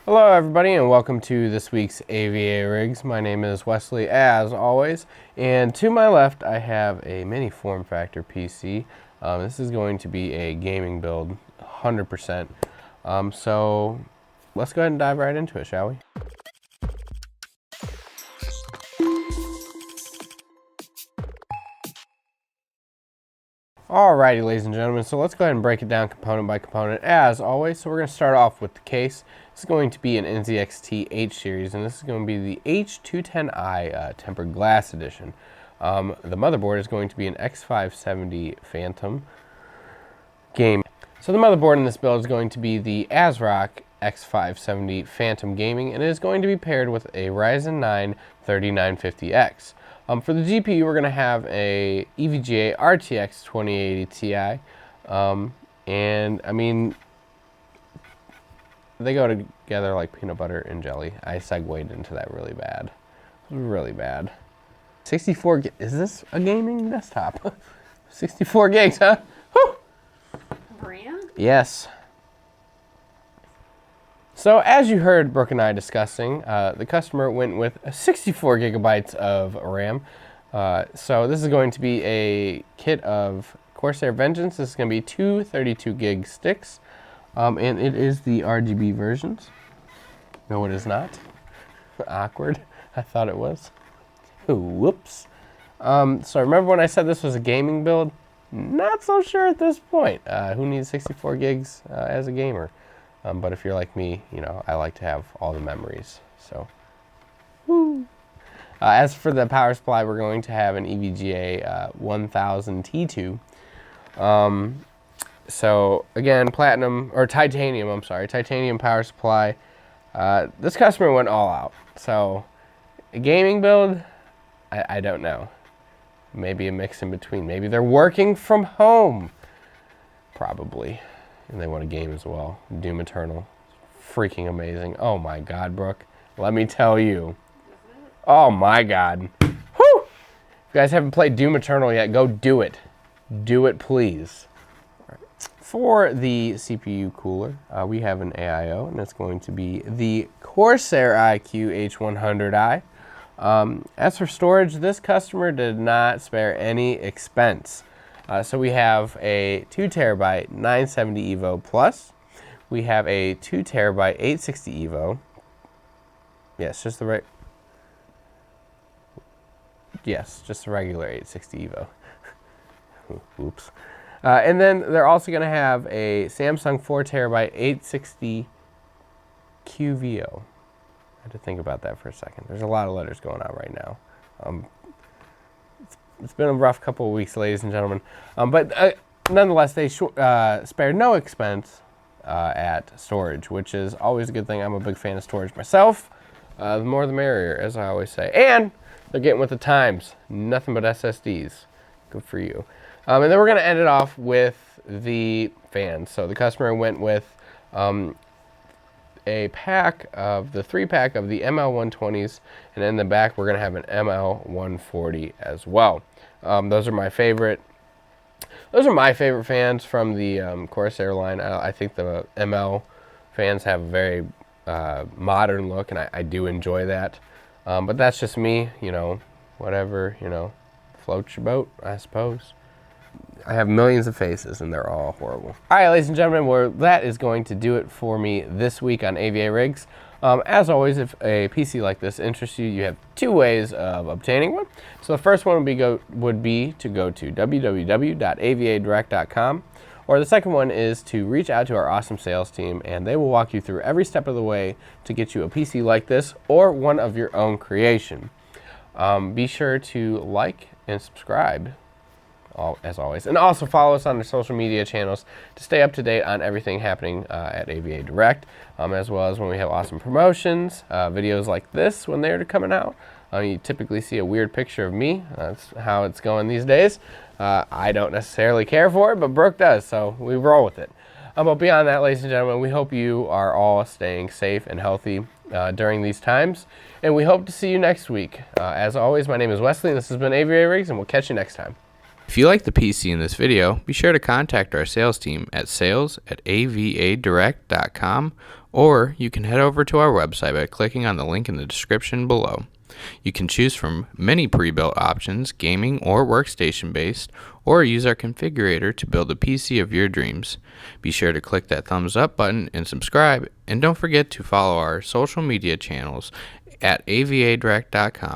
Hello everybody and welcome to this week's AVARigs. My name is Wesley as always, and to my left I have a mini form factor PC. This is going to be a gaming build 100%. So let's go ahead and dive right into it, shall we? Alrighty, ladies and gentlemen, so let's go ahead and break it down component by component as always. So we're going to start off with the case. This is going to be an NZXT H series, and this is going to be the H210i tempered glass edition. The motherboard is going to be an X570 Phantom Game. So the motherboard in this build is going to be the ASROCK X570 Phantom Gaming, and it is going to be paired with a Ryzen 9 3950X. For the GPU, we're going to have a EVGA RTX 2080 Ti, and I mean, they go together like peanut butter and jelly. I segued into that really bad. Really bad. 64 gigs. Is this a gaming desktop? 64 gigs, huh? Whew. RAM? Yes. So as you heard Brooke and I discussing, the customer went with 64 gigabytes of RAM. So this is going to be a kit of Corsair Vengeance. This is going to be two 32 gig sticks. And it is the RGB versions. No, it is not. Awkward. I thought it was. Ooh, whoops. So remember when I said this was a gaming build? Not so sure at this point. Who needs 64 gigs as a gamer? But if you're like me, you know, I like to have all the memories. So, woo. As for the power supply, we're going to have an EVGA 1000 T2. So again, titanium power supply. This customer went all out. So a gaming build, I don't know. Maybe a mix in between. Maybe they're working from home. Probably. And they want a game as well. Doom Eternal. Freaking amazing. Oh my God, Brooke. Let me tell you. Oh my God. Whew! If you guys haven't played Doom Eternal yet, go do it. Do it, please. For the CPU cooler, we have an AIO, and it's going to be the Corsair iQOO H210i. As for storage, this customer did not spare any expense. So we have a 2 terabyte 970 EVO Plus. We have a 2 terabyte 860 EVO. Yes, just the regular 860 EVO. Oops. And then they're also going to have a Samsung 4 terabyte 860 QVO. I had to think about that for a second. There's a lot of letters going on right now. It's been a rough couple of weeks, ladies and gentlemen. But nonetheless, they spared no expense at storage, which is always a good thing. I'm a big fan of storage myself. The more the merrier, as I always say. And they're getting with the times. Nothing but SSDs. Good for you. And then we're going to end it off with the fans. So the customer went with a pack of the 3-pack of the ML120s, and in the back we're going to have an ML140 as well. Those are my favorite fans from the Corsair line. I think the ML fans have a very modern look, and I do enjoy that. But that's just me, you know, whatever, you know, floats your boat, I suppose. I have millions of faces, and they're all horrible. All right, ladies and gentlemen, well, that is going to do it for me this week on AVARigs. As always, if a PC like this interests you, you have two ways of obtaining one. So the first one would be to go to www.avadirect.com, or the second one is to reach out to our awesome sales team, and they will walk you through every step of the way to get you a PC like this or one of your own creation. Be sure to like and subscribe, as always, and also follow us on the social media channels to stay up to date on everything happening at AVADirect, as well as when we have awesome promotions, videos like this when they're coming out. You typically see a weird picture of me. That's how it's going these days. I don't necessarily care for it, but Brooke does, so we roll with it. But beyond that, ladies and gentlemen, we hope you are all staying safe and healthy during these times, and we hope to see you next week. As always, my name is Wesley, and this has been AVARigs, and we'll catch you next time. If you like the PC in this video, be sure to contact our sales team at sales@avadirect.com or you can head over to our website by clicking on the link in the description below. You can choose from many pre-built options, gaming or workstation based, or use our configurator to build the PC of your dreams. Be sure to click that thumbs up button and subscribe, and don't forget to follow our social media channels at avadirect.com